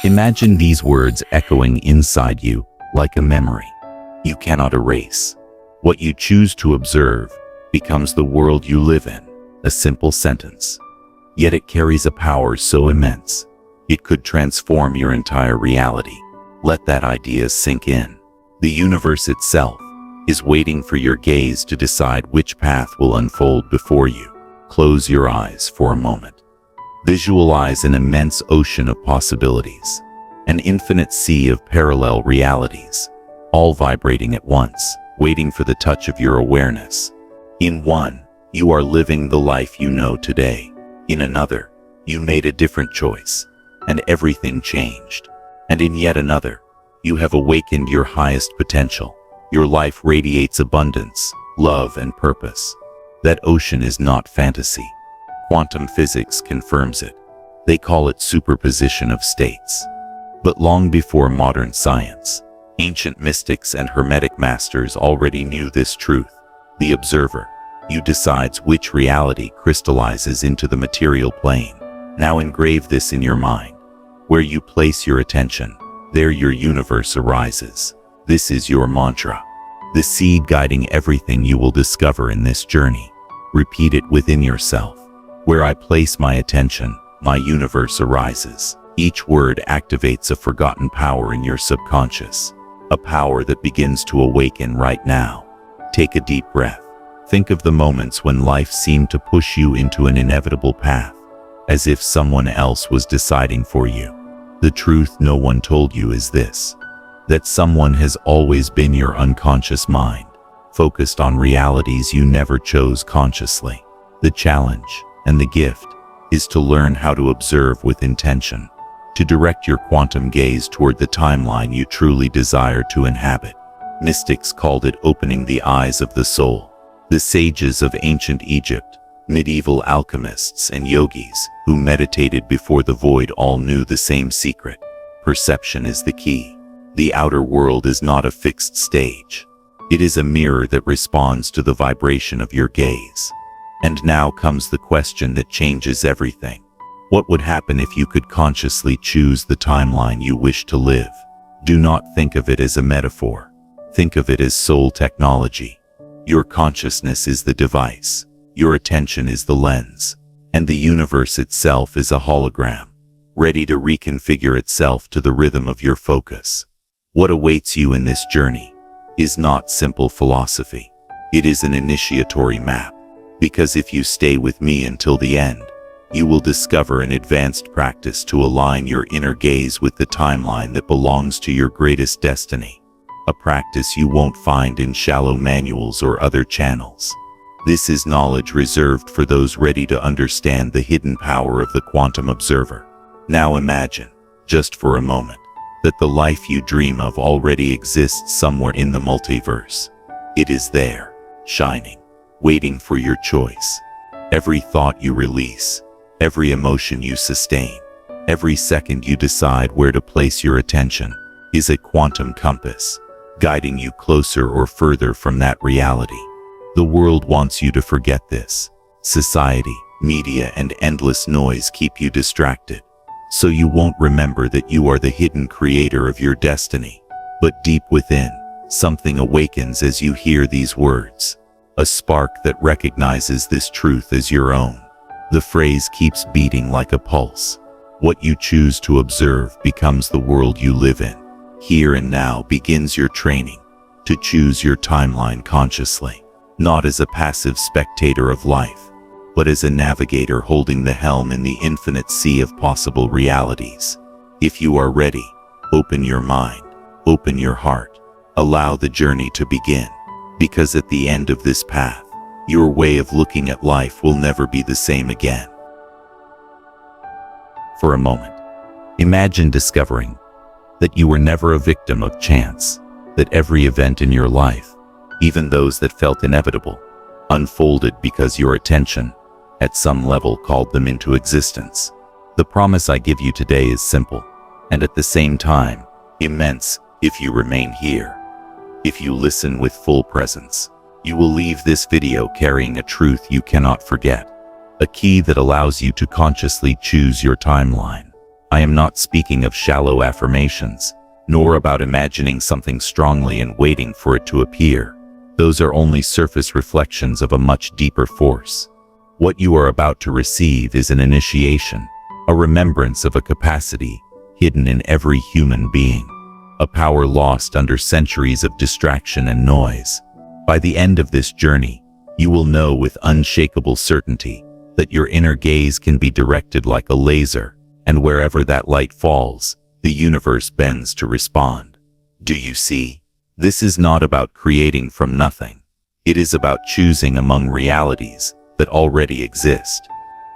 Imagine these words echoing inside you like a memory you cannot erase. What you choose to observe becomes the world you live in. A simple sentence, yet it carries a power so immense, it could transform your entire reality. Let that idea sink in. The universe itself is waiting for your gaze to decide which path will unfold before you. Close your eyes for a moment. Visualize an immense ocean of possibilities, an infinite sea of parallel realities, all vibrating at once, waiting for the touch of your awareness. In one, you are living the life you know today. In another, you made a different choice, and everything changed. And in yet another, you have awakened your highest potential. Your life radiates abundance, love, and purpose. That ocean is not fantasy. Quantum physics confirms it. They call it superposition of states. But long before modern science, ancient mystics and hermetic masters already knew this truth. The observer, you decides which reality crystallizes into the material plane. Now engrave this in your mind. Where you place your attention, there your universe arises. This is your mantra, the seed guiding everything you will discover in this journey. Repeat it within yourself. Where I place my attention, my universe arises. Each word activates a forgotten power in your subconscious, a power that begins to awaken right now. Take a deep breath. Think of the moments when life seemed to push you into an inevitable path, as if someone else was deciding for you. The truth no one told you is this: that someone has always been your unconscious mind, focused on realities you never chose consciously. The challenge, and the gift, is to learn how to observe with intention, to direct your quantum gaze toward the timeline you truly desire to inhabit. Mystics called it opening the eyes of the soul. The sages of ancient Egypt, medieval alchemists, and yogis who meditated before the void all knew the same secret. Perception is the key. The outer world is not a fixed stage. It is a mirror that responds to the vibration of your gaze. And now comes the question that changes everything. What would happen if you could consciously choose the timeline you wish to live? Do not think of it as a metaphor. Think of it as soul technology. Your consciousness is the device, your attention is the lens, and the universe itself is a hologram, ready to reconfigure itself to the rhythm of your focus. What awaits you in this journey is not simple philosophy. It is an initiatory map, because if you stay with me until the end, you will discover an advanced practice to align your inner gaze with the timeline that belongs to your greatest destiny. A practice you won't find in shallow manuals or other channels. This is knowledge reserved for those ready to understand the hidden power of the quantum observer. Now imagine, just for a moment, that the life you dream of already exists somewhere in the multiverse. It is there, shining, waiting for your choice. Every thought you release, every emotion you sustain, every second you decide where to place your attention, is a quantum compass, guiding you closer or further from that reality. The world wants you to forget this. Society, media, and endless noise keep you distracted, so you won't remember that you are the hidden creator of your destiny. But deep within, something awakens as you hear these words, a spark that recognizes this truth as your own. The phrase keeps beating like a pulse. What you choose to observe becomes the world you live in. Here and now begins your training to choose your timeline consciously, not as a passive spectator of life, but as a navigator holding the helm in the infinite sea of possible realities. If you are ready, open your mind, open your heart, allow the journey to begin, because at the end of this path, your way of looking at life will never be the same again. For a moment, imagine discovering that you were never a victim of chance, that every event in your life, even those that felt inevitable, unfolded because your attention, at some level, called them into existence. The promise I give you today is simple, and at the same time, immense. If you remain here, if you listen with full presence, you will leave this video carrying a truth you cannot forget, a key that allows you to consciously choose your timeline, I am not speaking of shallow affirmations, nor about imagining something strongly and waiting for it to appear. Those are only surface reflections of a much deeper force. What you are about to receive is an initiation, a remembrance of a capacity hidden in every human being, a power lost under centuries of distraction and noise. By the end of this journey, you will know with unshakable certainty that your inner gaze can be directed like a laser, and wherever that light falls, the universe bends to respond. Do you see? This is not about creating from nothing. It is about choosing among realities that already exist.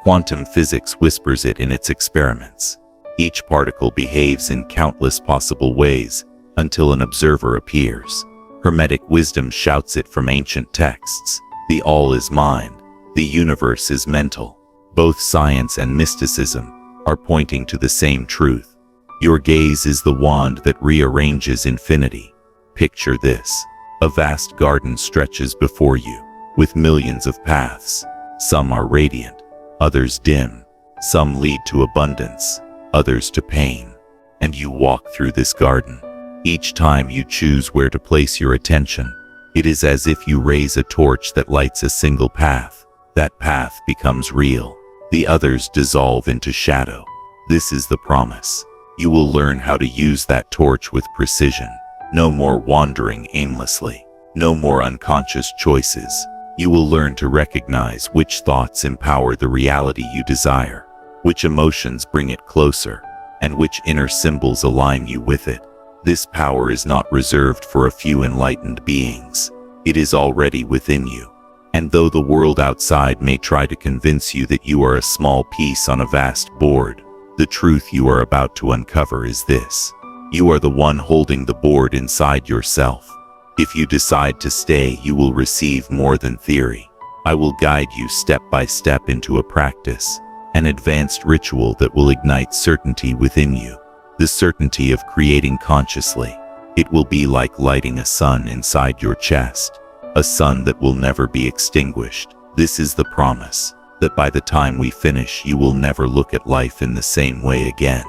Quantum physics whispers it in its experiments. Each particle behaves in countless possible ways until an observer appears. Hermetic wisdom shouts it from ancient texts. The all is mind. The universe is mental. Both science and mysticism are pointing to the same truth. Your gaze is the wand that rearranges infinity. Picture this. A vast garden stretches before you, with millions of paths. Some are radiant, others dim. Some lead to abundance, others to pain. And you walk through this garden. Each time you choose where to place your attention, it is as if you raise a torch that lights a single path. That path becomes real. The others dissolve into shadow. This is the promise. You will learn how to use that torch with precision. No more wandering aimlessly. No more unconscious choices. You will learn to recognize which thoughts empower the reality you desire, which emotions bring it closer, and which inner symbols align you with it. This power is not reserved for a few enlightened beings. It is already within you. And though the world outside may try to convince you that you are a small piece on a vast board, the truth you are about to uncover is this. You are the one holding the board inside yourself. If you decide to stay, you will receive more than theory. I will guide you step by step into a practice, an advanced ritual that will ignite certainty within you, the certainty of creating consciously. It will be like lighting a sun inside your chest, a sun that will never be extinguished. This is the promise, that by the time we finish, you will never look at life in the same way again.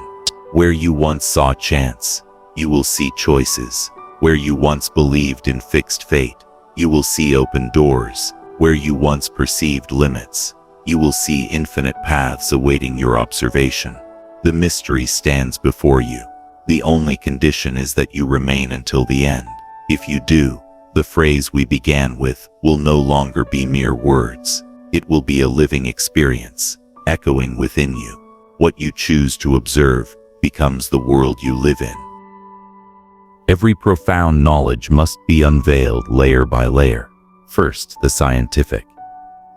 Where you once saw chance, you will see choices. Where you once believed in fixed fate, you will see open doors. Where you once perceived limits, you will see infinite paths awaiting your observation. The mystery stands before you. The only condition is that you remain until the end. If you do, the phrase we began with will no longer be mere words. It will be a living experience, echoing within you. What you choose to observe becomes the world you live in. Every profound knowledge must be unveiled layer by layer. First, the scientific,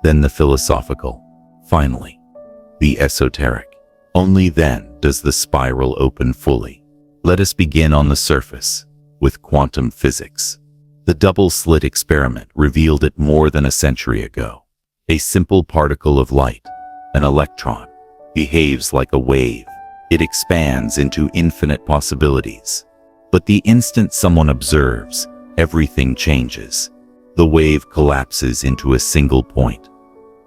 then the philosophical, finally, the esoteric. Only then does the spiral open fully. Let us begin on the surface, with quantum physics. The double-slit experiment revealed it more than a century ago. A simple particle of light, an electron, behaves like a wave. It expands into infinite possibilities. But the instant someone observes, everything changes. The wave collapses into a single point.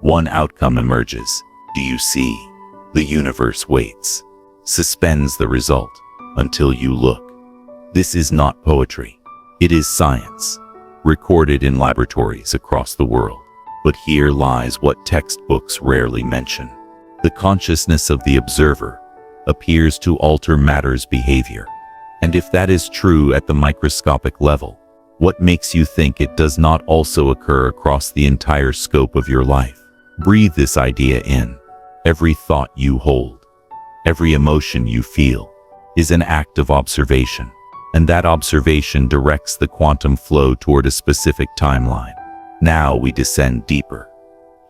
One outcome emerges. Do you see? The universe waits, suspends the result, until you look. This is not poetry. It is science, recorded in laboratories across the world. But here lies what textbooks rarely mention. The consciousness of the observer appears to alter matter's behavior. And if that is true at the microscopic level, what makes you think it does not also occur across the entire scope of your life? Breathe this idea in. Every thought you hold, every emotion you feel, is an act of observation. And that observation directs the quantum flow toward a specific timeline. Now we descend deeper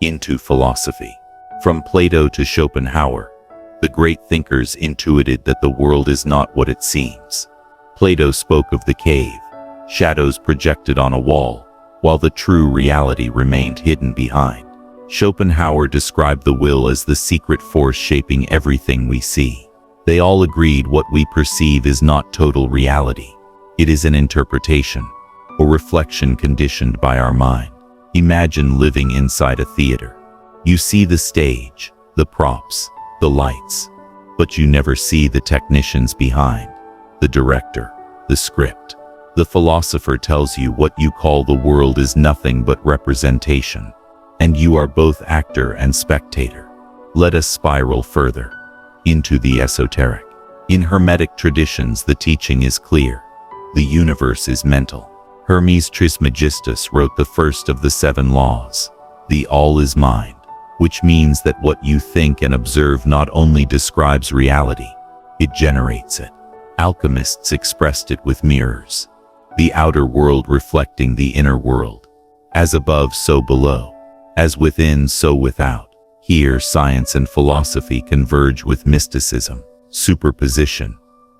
into philosophy. From Plato to Schopenhauer, the great thinkers intuited that the world is not what it seems. Plato spoke of the cave, shadows projected on a wall, while the true reality remained hidden behind. Schopenhauer described the will as the secret force shaping everything we see. They all agreed what we perceive is not total reality. It is an interpretation, a reflection conditioned by our mind. Imagine living inside a theater. You see the stage, the props, the lights. but you never see the technicians behind, the director, the script. The philosopher tells you what you call the world is nothing but representation, and you are both actor and spectator. Let us spiral further into the esoteric. In hermetic traditions, the teaching is clear. The universe is mental. Hermes Trismegistus wrote the first of the 7 laws. The all is mind, which means that what you think and observe not only describes reality, it generates it. Alchemists expressed it with mirrors, the outer world reflecting the inner world. As above, so below. As within, so without. Here, science and philosophy converge with mysticism. Superposition,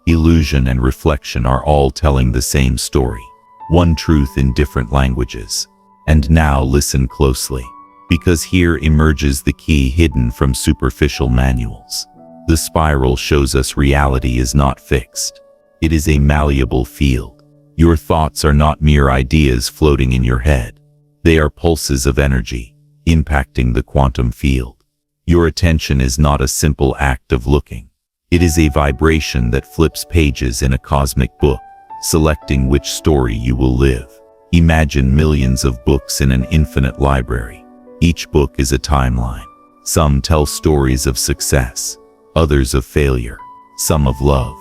illusion, and reflection are all telling the same story. One truth in different languages. And now listen closely, because here emerges the key hidden from superficial manuals. The spiral shows us reality is not fixed. It is a malleable field. Your thoughts are not mere ideas floating in your head. They are pulses of energy, impacting the quantum field. Your attention is not a simple act of looking. It is a vibration that flips pages in a cosmic book, selecting which story you will live. Imagine millions of books in an infinite library. Each book is a timeline. Some tell stories of success, others of failure, some of love,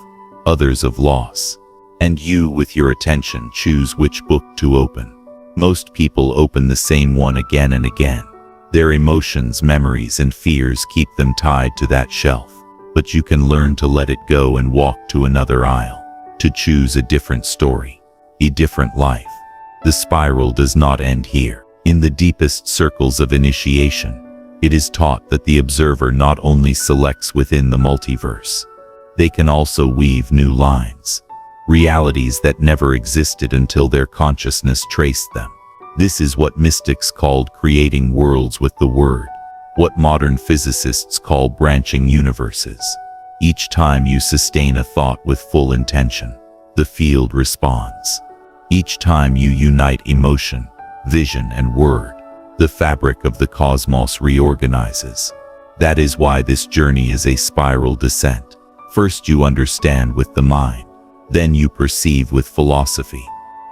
others of loss. And you, with your attention, choose which book to open. Most people open the same one again and again. Their emotions, memories, and fears keep them tied to that shelf. But you can learn to let it go and walk to another aisle, to choose a different story, a different life. The spiral does not end here. In the deepest circles of initiation, it is taught that the observer not only selects within the multiverse, they can also weave new lines, realities that never existed until their consciousness traced them. This is what mystics called creating worlds with the word, what modern physicists call branching universes. Each time you sustain a thought with full intention, the field responds. Each time you unite emotion, vision, and word, the fabric of the cosmos reorganizes. That is why this journey is a spiral descent. First you understand with the mind, then you perceive with philosophy,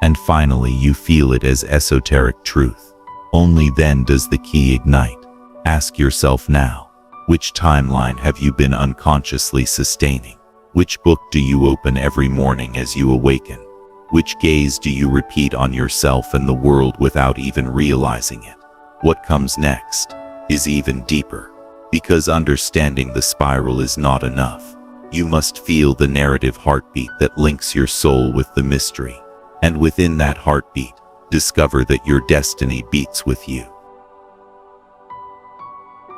and finally you feel it as esoteric truth. Only then does the key ignite. Ask yourself now, which timeline have you been unconsciously sustaining? Which book do you open every morning as you awaken? Which gaze do you repeat on yourself and the world without even realizing it? What comes next is even deeper, because understanding the spiral is not enough. You must feel the narrative heartbeat that links your soul with the mystery, and within that heartbeat, discover that your destiny beats with you.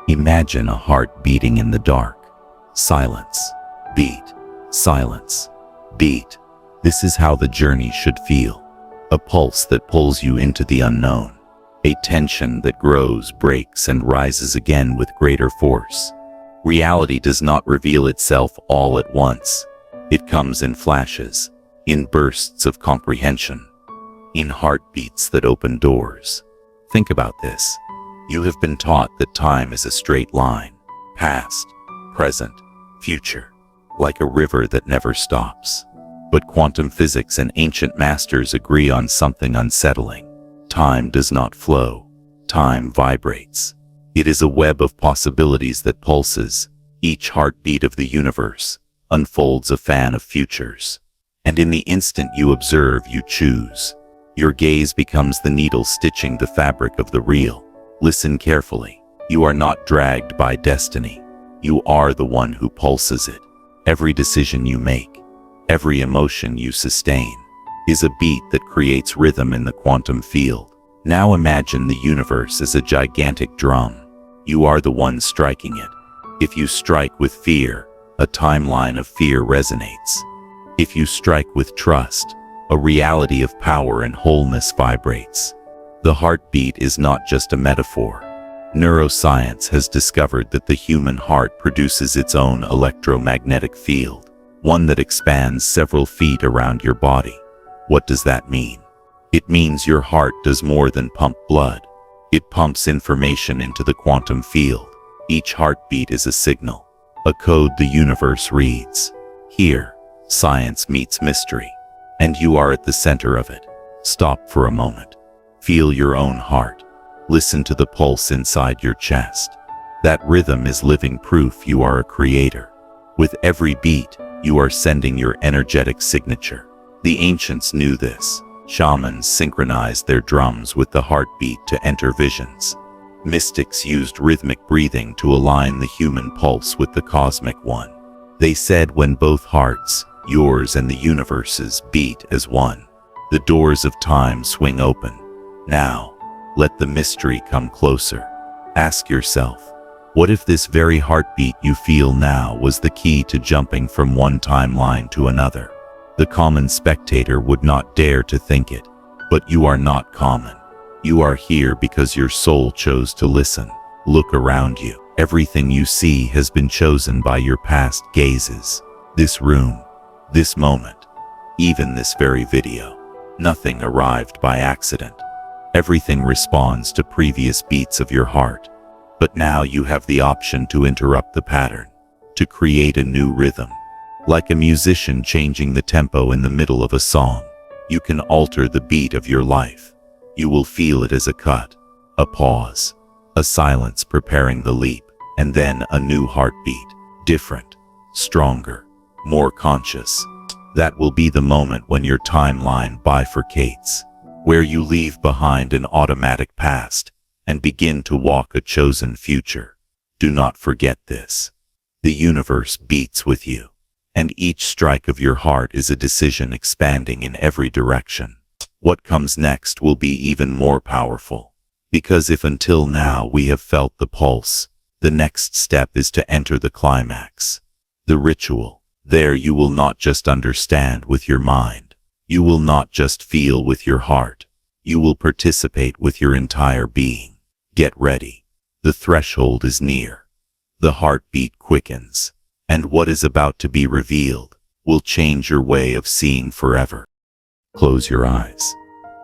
Imagine a heart beating in the dark. Silence, beat, silence, beat. This is how the journey should feel. A pulse that pulls you into the unknown. A tension that grows, breaks, and rises again with greater force. Reality does not reveal itself all at once. It comes in flashes, in bursts of comprehension, in heartbeats that open doors. Think about this. You have been taught that time is a straight line, past, present, future, like a river that never stops. But quantum physics and ancient masters agree on something unsettling. Time does not flow. Time vibrates. It is a web of possibilities that pulses. Each heartbeat of the universe unfolds a fan of futures. And in the instant you observe, you choose. Your gaze becomes the needle stitching the fabric of the real. Listen carefully. You are not dragged by destiny. You are the one who pulses it. Every decision you make, every emotion you sustain, is a beat that creates rhythm in the quantum field. Now imagine the universe as a gigantic drum. You are the one striking it. If you strike with fear, a timeline of fear resonates. If you strike with trust, a reality of power and wholeness vibrates. The heartbeat is not just a metaphor. Neuroscience has discovered that the human heart produces its own electromagnetic field, one that expands several feet around your body. What does that mean? It means your heart does more than pump blood. It pumps information into the quantum field. Each heartbeat is a signal a code the universe reads. Here, science meets mystery, and you are at the center of it. Stop for a moment. Feel your own heart. Listen to the pulse inside your chest. That rhythm is living proof you are a creator. With every beat, you are sending your energetic signature. The ancients knew this. Shamans synchronized their drums with the heartbeat to enter visions. Mystics used rhythmic breathing to align the human pulse with the cosmic one. They said when both hearts, yours and the universe's, beat as one, the doors of time swing open. Now, let the mystery come closer. Ask yourself, what if this very heartbeat you feel now was the key to jumping from one timeline to another? The common spectator would not dare to think it, but you are not common. You are here because your soul chose to listen. Look around you. Everything you see has been chosen by your past gazes. This room, this moment, even this very video. Nothing arrived by accident. Everything responds to previous beats of your heart. But now you have the option to interrupt the pattern, to create a new rhythm. Like a musician changing the tempo in the middle of a song, you can alter the beat of your life. You will feel it as a cut, a pause, a silence preparing the leap, and then a new heartbeat, different, stronger, more conscious. That will be the moment when your timeline bifurcates, where you leave behind an automatic past and begin to walk a chosen future. Do not forget this. The universe beats with you, and each strike of your heart is a decision expanding in every direction. What comes next will be even more powerful, because if until now we have felt the pulse, the next step is to enter the climax, the ritual. There you will not just understand with your mind. You will not just feel with your heart. You will participate with your entire being. Get ready. The threshold is near. The heartbeat quickens, and what is about to be revealed will change your way of seeing forever. Close your eyes.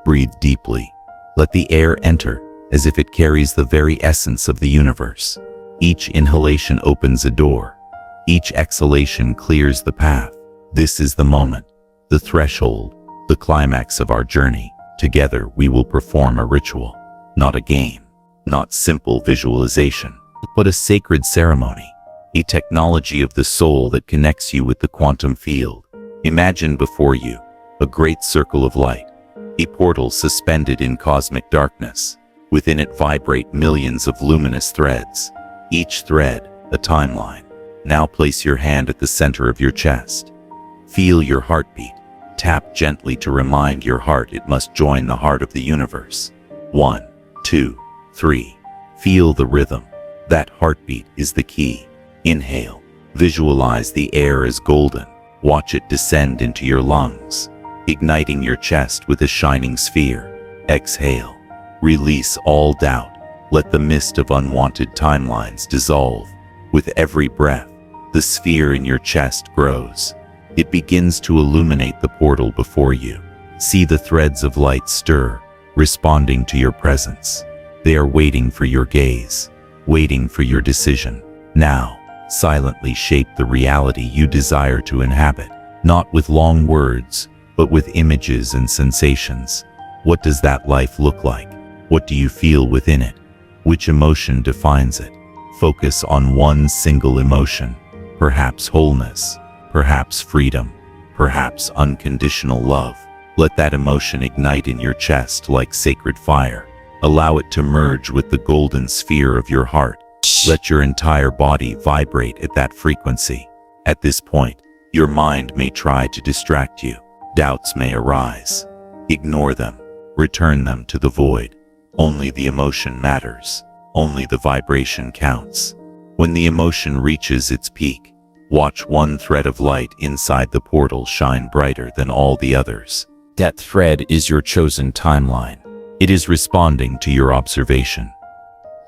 Breathe deeply. Let the air enter as if it carries the very essence of the universe. Each inhalation opens a door. Each exhalation clears the path. This is the moment, the threshold, the climax of our journey. Together we will perform a ritual, not a game, not simple visualization, but a sacred ceremony, a technology of the soul that connects you with the quantum field. Imagine before you a great circle of light, a portal suspended in cosmic darkness. Within it vibrate millions of luminous threads, each thread a timeline. Now place your hand at the center of your chest. Feel your heartbeat. Tap gently to remind your heart it must join the heart of the universe. 1, 2, 3. Feel the rhythm. That heartbeat is the key. Inhale. Visualize the air as golden. Watch it descend into your lungs, igniting your chest with a shining sphere. Exhale. Release all doubt. Let the mist of unwanted timelines dissolve. With every breath, the sphere in your chest grows. It begins to illuminate the portal before you. See the threads of light stir, responding to your presence. They are waiting for your gaze, waiting for your decision. Now, silently shape the reality you desire to inhabit, not with long words, but with images and sensations. What does that life look like? What do you feel within it? Which emotion defines it? Focus on one single emotion, perhaps wholeness, perhaps freedom, perhaps unconditional love. Let that emotion ignite in your chest like sacred fire. Allow it to merge with the golden sphere of your heart. Let your entire body vibrate at that frequency. At this point, your mind may try to distract you. Doubts may arise. Ignore them. Return them to the void. Only the emotion matters. Only the vibration counts. When the emotion reaches its peak, watch one thread of light inside the portal shine brighter than all the others. That thread is your chosen timeline. It is responding to your observation.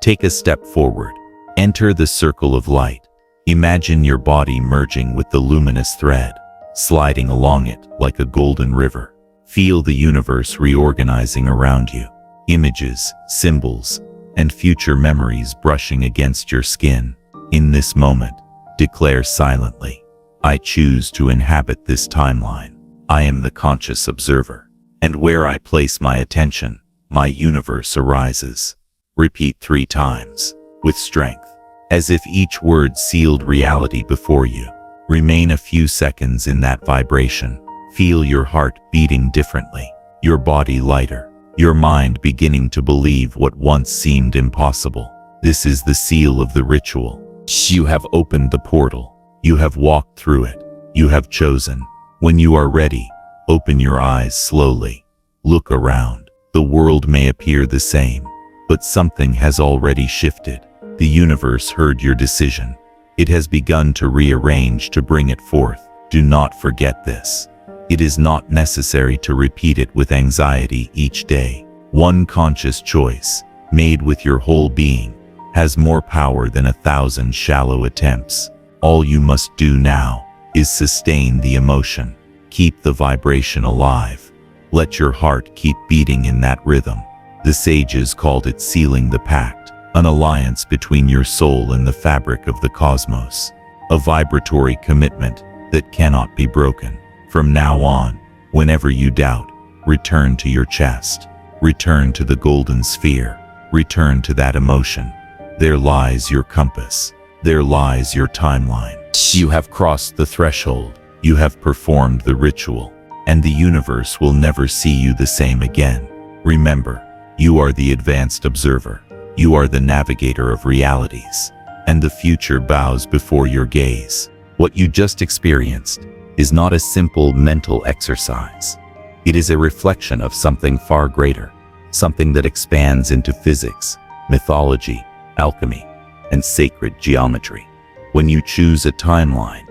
Take a step forward. Enter the circle of light. Imagine your body merging with the luminous thread, sliding along it like a golden river. Feel the universe reorganizing around you. Images, symbols, and future memories brushing against your skin. In this moment, Declare silently, I choose to inhabit this timeline. I am the conscious observer. And where I place my attention, my universe arises. Repeat 3 times, with strength, as if each word sealed reality before you. Remain a few seconds in that vibration. Feel your heart beating differently, your body lighter, your mind beginning to believe what once seemed impossible. This is the seal of the ritual. You have opened the portal. You have walked through it. You have chosen. When you are ready, open your eyes slowly. Look around. The world may appear the same, but something has already shifted. The universe heard your decision. It has begun to rearrange to bring it forth. Do not forget this. It is not necessary to repeat it with anxiety each day. One conscious choice, made with your whole being, has more power than 1,000 shallow attempts. All you must do now is sustain the emotion. Keep the vibration alive. Let your heart keep beating in that rhythm. The sages called it sealing the pact, an alliance between your soul and the fabric of the cosmos. A vibratory commitment that cannot be broken. From now on, whenever you doubt, return to your chest. Return to the golden sphere. Return to that emotion. There lies your compass. There lies your timeline. You have crossed the threshold. You have performed the ritual, and the universe will never see you the same again. Remember, you are the advanced observer. You are the navigator of realities, and the future bows before your gaze. What you just experienced is not a simple mental exercise. It is a reflection of something far greater, something that expands into physics, mythology, alchemy, and sacred geometry. When you choose a timeline,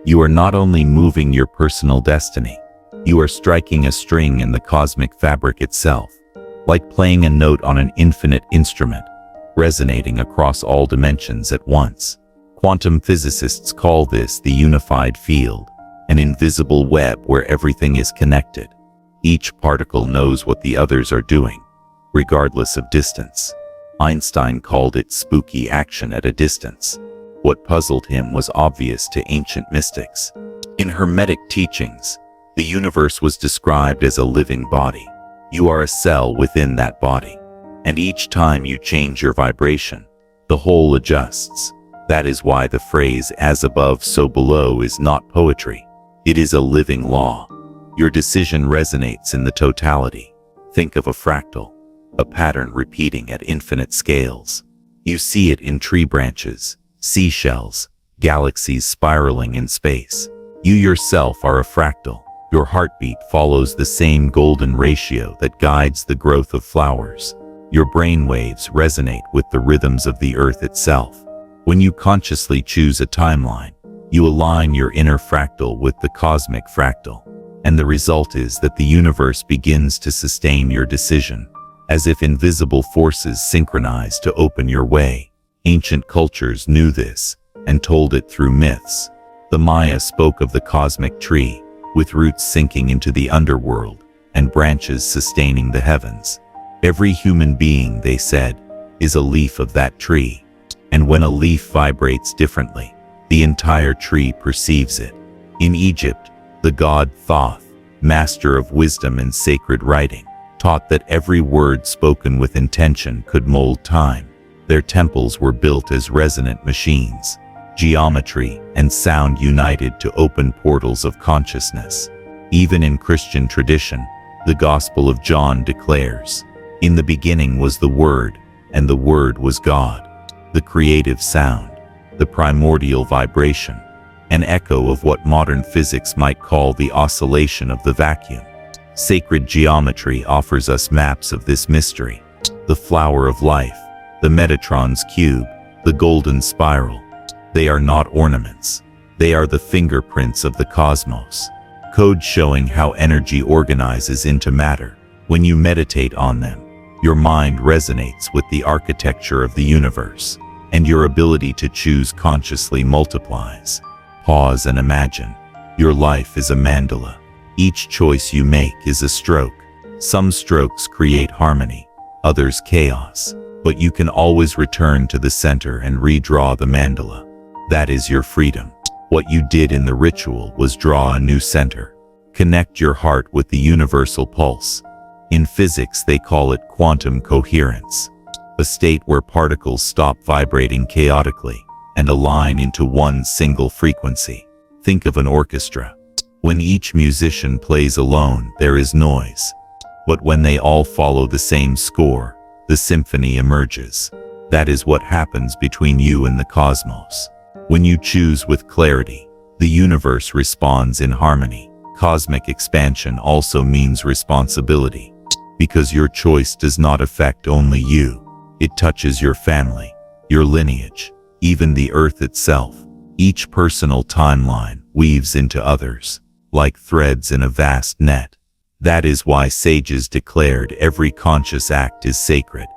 you are not only moving your personal destiny, you are striking a string in the cosmic fabric itself, like playing a note on an infinite instrument, resonating across all dimensions at once. Quantum physicists call this the unified field, an invisible web where everything is connected. Each particle knows what the others are doing, regardless of distance. Einstein called it spooky action at a distance. What puzzled him was obvious to ancient mystics. In hermetic teachings, the universe was described as a living body. You are a cell within that body, and each time you change your vibration, the whole adjusts. That is why the phrase "as above, so below" is not poetry. It is a living law. Your decision resonates in the totality. Think of a fractal, a pattern repeating at infinite scales. You see it in tree branches, seashells, galaxies spiraling in space. You yourself are a fractal. Your heartbeat follows the same golden ratio that guides the growth of flowers. Your brain waves resonate with the rhythms of the earth itself. When you consciously choose a timeline, you align your inner fractal with the cosmic fractal, and the result is that the universe begins to sustain your decision, as if invisible forces synchronize to open your way. Ancient cultures knew this and told it through myths. The Maya spoke of the cosmic tree, with roots sinking into the underworld and branches sustaining the heavens. Every human being, they said, is a leaf of that tree, and when a leaf vibrates differently, the entire tree perceives it. In Egypt, the god Thoth, master of wisdom and sacred writing, taught that every word spoken with intention could mold time. Their temples were built as resonant machines. Geometry and sound united to open portals of consciousness. Even in Christian tradition, the Gospel of John declares, "In the beginning was the Word, and the Word was God." The creative sound, the primordial vibration, an echo of what modern physics might call the oscillation of the vacuum. Sacred geometry offers us maps of this mystery. The flower of life, the Metatron's cube, the golden spiral. They are not ornaments. They are the fingerprints of the cosmos, codes showing how energy organizes into matter. When you meditate on them, your mind resonates with the architecture of the universe, and your ability to choose consciously multiplies. Pause and imagine. Your life is a mandala. Each choice you make is a stroke. Some strokes create harmony, others chaos, but you can always return to the center and redraw the mandala. That is your freedom. What you did in the ritual was draw a new center. Connect your heart with the universal pulse. In physics, they call it quantum coherence, a state where particles stop vibrating chaotically and align into one single frequency. Think of an orchestra. When each musician plays alone, there is noise. But when they all follow the same score, the symphony emerges. That is what happens between you and the cosmos. When you choose with clarity, the universe responds in harmony. Cosmic expansion also means responsibility, because your choice does not affect only you. It touches your family, your lineage, even the earth itself. Each personal timeline weaves into others, like threads in a vast net. That is why sages declared every conscious act is sacred.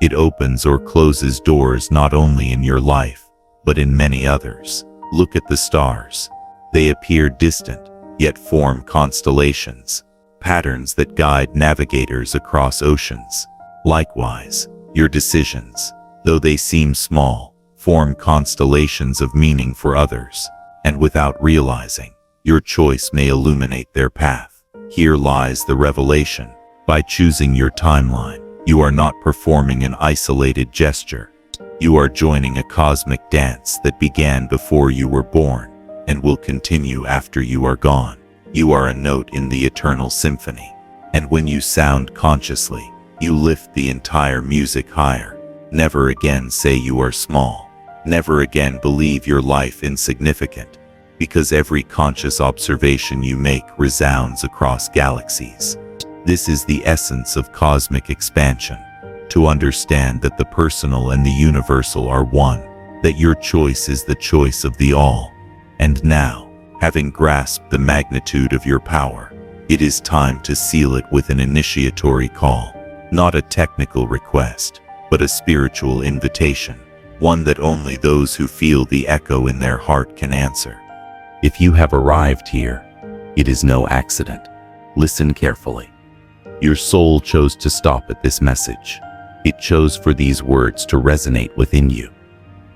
It opens or closes doors not only in your life, but in many others. Look at the stars. They appear distant, yet form constellations, patterns that guide navigators across oceans. Likewise, your decisions, though they seem small, form constellations of meaning for others, and without realizing, your choice may illuminate their path. Here lies the revelation. By choosing your timeline, you are not performing an isolated gesture. You are joining a cosmic dance that began before you were born and will continue after you are gone. You are a note in the eternal symphony, and when you sound consciously, you lift the entire music higher. Never again say you are small. Never again believe your life insignificant, because every conscious observation you make resounds across galaxies. This is the essence of cosmic expansion. To understand that the personal and the universal are one, that your choice is the choice of the all. And now, having grasped the magnitude of your power, it is time to seal it with an initiatory call. Not a technical request, but a spiritual invitation, one that only those who feel the echo in their heart can answer. If you have arrived here, it is no accident. Listen carefully. Your soul chose to stop at this message. It chose for these words to resonate within you.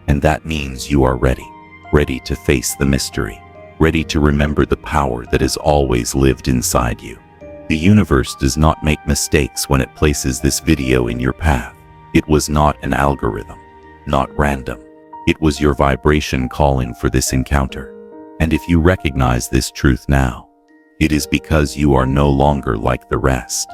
And that means you are ready to face the mystery, ready to remember the power that has always lived inside you. The universe does not make mistakes when it places this video in your path. It was not an algorithm, not random. It was your vibration calling for this encounter. And if you recognize this truth now, it is because you are no longer like the rest.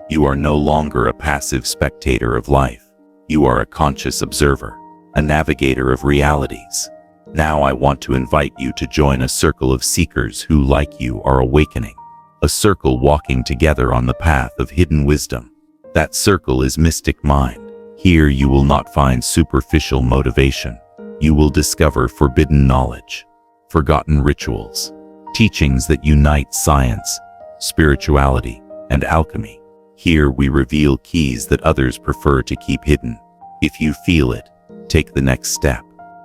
You are no longer a passive spectator of life. You are a conscious observer, a navigator of realities. Now I want to invite you to join a circle of seekers who, like you, are awakening. A circle walking together on the path of hidden wisdom. That circle is Mystic Mind. Here you will not find superficial motivation. You will discover forbidden knowledge, forgotten rituals, teachings that unite science, spirituality, and alchemy. Here we reveal keys that others prefer to keep hidden. If you feel it, take the next step.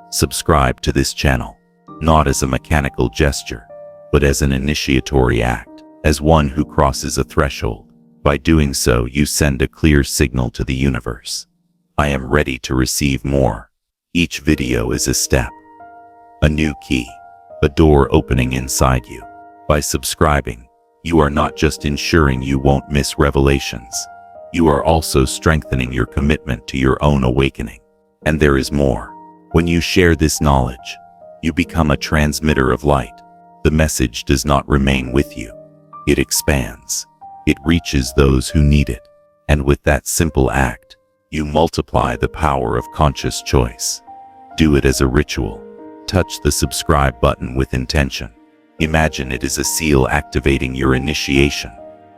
Subscribe to this channel, not as a mechanical gesture, but as an initiatory act, as one who crosses a threshold. By doing so, you send a clear signal to the universe. I am ready to receive more. Each video is a step, a new key, a door opening inside you. By subscribing, you are not just ensuring you won't miss revelations. You are also strengthening your commitment to your own awakening. And there is more. When you share this knowledge, you become a transmitter of light. The message does not remain with you. It expands. It reaches those who need it. And with that simple act, you multiply the power of conscious choice. Do it as a ritual. Touch the subscribe button with intention. Imagine it is a seal activating your initiation,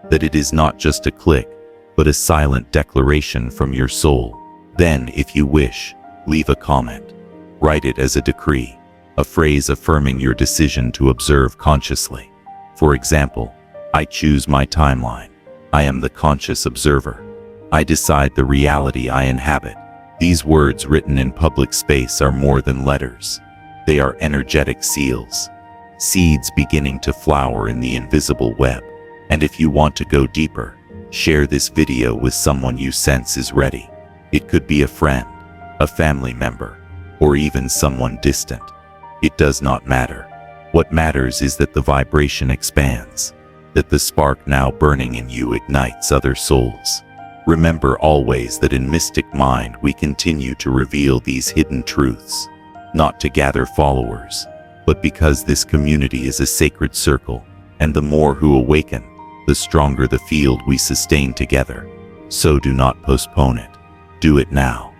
that it is not just a click, but a silent declaration from your soul. Then, if you wish, leave a comment. Write it as a decree, a phrase affirming your decision to observe consciously. For example, I choose my timeline. I am the conscious observer. I decide the reality I inhabit. These words written in public space are more than letters. They are energetic seals, seeds beginning to flower in the invisible web. And if you want to go deeper, share this video with someone you sense is ready. It could be a friend, a family member, or even someone distant. It does not matter. What matters is that the vibration expands, that the spark now burning in you ignites other souls. Remember always that in Mystic Mind we continue to reveal these hidden truths, not to gather followers, but because this community is a sacred circle, and the more who awaken, the stronger the field we sustain together. So do not postpone it. Do it now.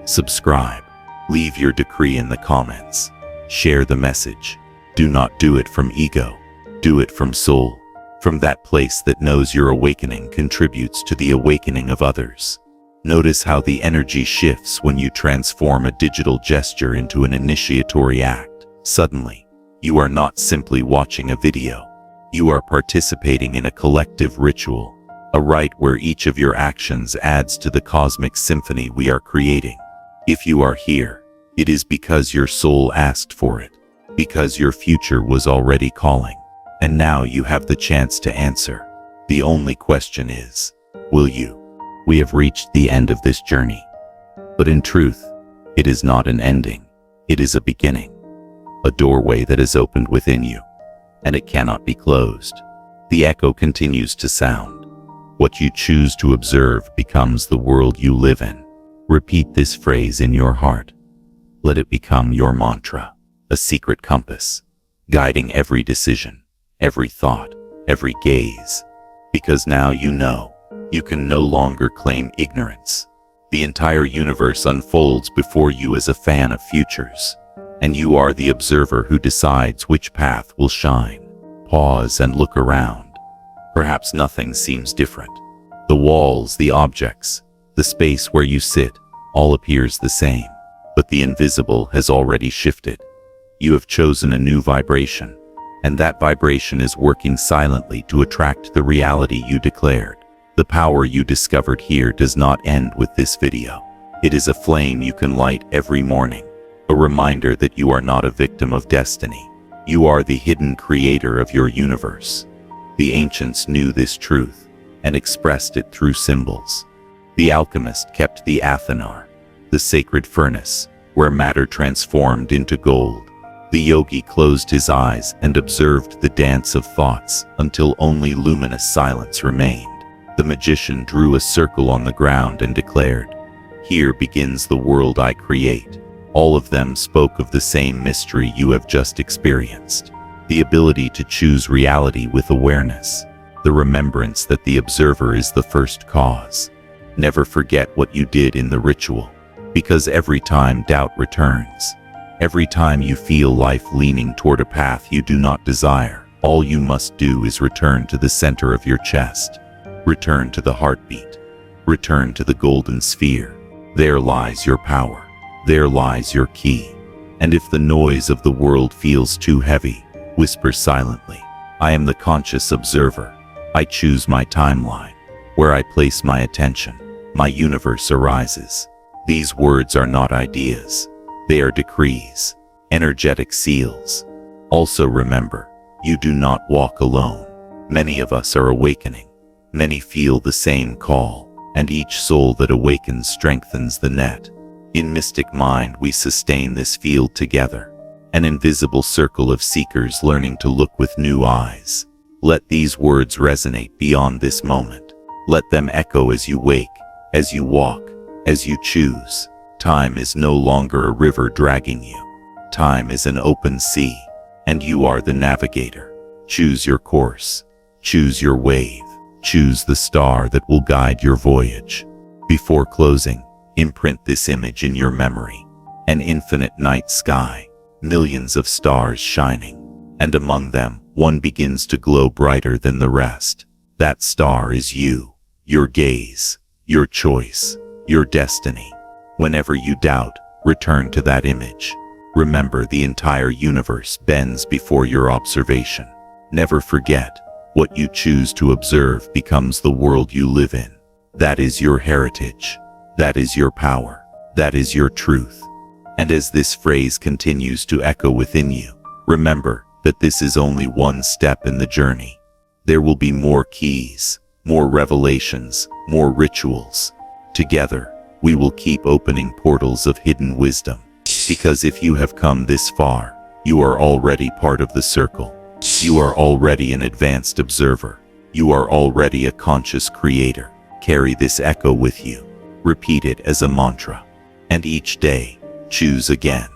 Subscribe. Leave your decree in the comments. Share the message. Do not do it from ego. Do it from soul. From that place that knows your awakening contributes to the awakening of others. Notice how the energy shifts when you transform a digital gesture into an initiatory act. Suddenly, you are not simply watching a video. You are participating in a collective ritual, a rite where each of your actions adds to the cosmic symphony we are creating. If you are here, it is because your soul asked for it, because your future was already calling. And now you have the chance to answer. The only question is, will you? We have reached the end of this journey. But in truth, it is not an ending. It is a beginning. A doorway that is opened within you, and it cannot be closed. The echo continues to sound. What you choose to observe becomes the world you live in. Repeat this phrase in your heart. Let it become your mantra, a secret compass, guiding every decision, every thought, every gaze. Because now you know, you can no longer claim ignorance. The entire universe unfolds before you as a fan of futures, and you are the observer who decides which path will shine. Pause and look around. Perhaps nothing seems different. The walls, the objects, the space where you sit, all appears the same, but the invisible has already shifted. You have chosen a new vibration, and that vibration is working silently to attract the reality you declared. The power you discovered here does not end with this video. It is a flame you can light every morning, a reminder that you are not a victim of destiny. You are the hidden creator of your universe. The ancients knew this truth and expressed it through symbols. The alchemist kept the Athanar, the sacred furnace, where matter transformed into gold. The yogi closed his eyes and observed the dance of thoughts until only luminous silence remained. The magician drew a circle on the ground and declared, "Here begins the world I create." All of them spoke of the same mystery you have just experienced. The ability to choose reality with awareness. The remembrance that the observer is the first cause. Never forget what you did in the ritual, because every time doubt returns, every time you feel life leaning toward a path you do not desire, all you must do is return to the center of your chest. Return to the heartbeat. Return to the golden sphere. There lies your power. There lies your key. And if the noise of the world feels too heavy, whisper silently, "I am the conscious observer. I choose my timeline. Where I place my attention, my universe arises." These words are not ideas. They are decrees, energetic seals. Also remember, you do not walk alone. Many of us are awakening. Many feel the same call, and each soul that awakens strengthens the net. In Mystic Mind we sustain this field together, an invisible circle of seekers learning to look with new eyes. Let these words resonate beyond this moment. Let them echo as you wake, as you walk, as you choose. Time is no longer a river dragging you. Time is an open sea, and you are the navigator. Choose your course. Choose your wave. Choose the star that will guide your voyage. Before closing, imprint this image in your memory. An infinite night sky, millions of stars shining, and among them, one begins to glow brighter than the rest. That star is you, your gaze, your choice, your destiny. Whenever you doubt, return to that image. Remember, the entire universe bends before your observation. Never forget, what you choose to observe becomes the world you live in. That is your heritage. That is your power. That is your truth. And as this phrase continues to echo within you, remember that this is only one step in the journey. There will be more keys, more revelations, more rituals. Together, we will keep opening portals of hidden wisdom. Because if you have come this far, You are already part of the circle. You are already an advanced observer. You are already a conscious creator. Carry this echo with you. Repeat it as a mantra. And each day, choose again.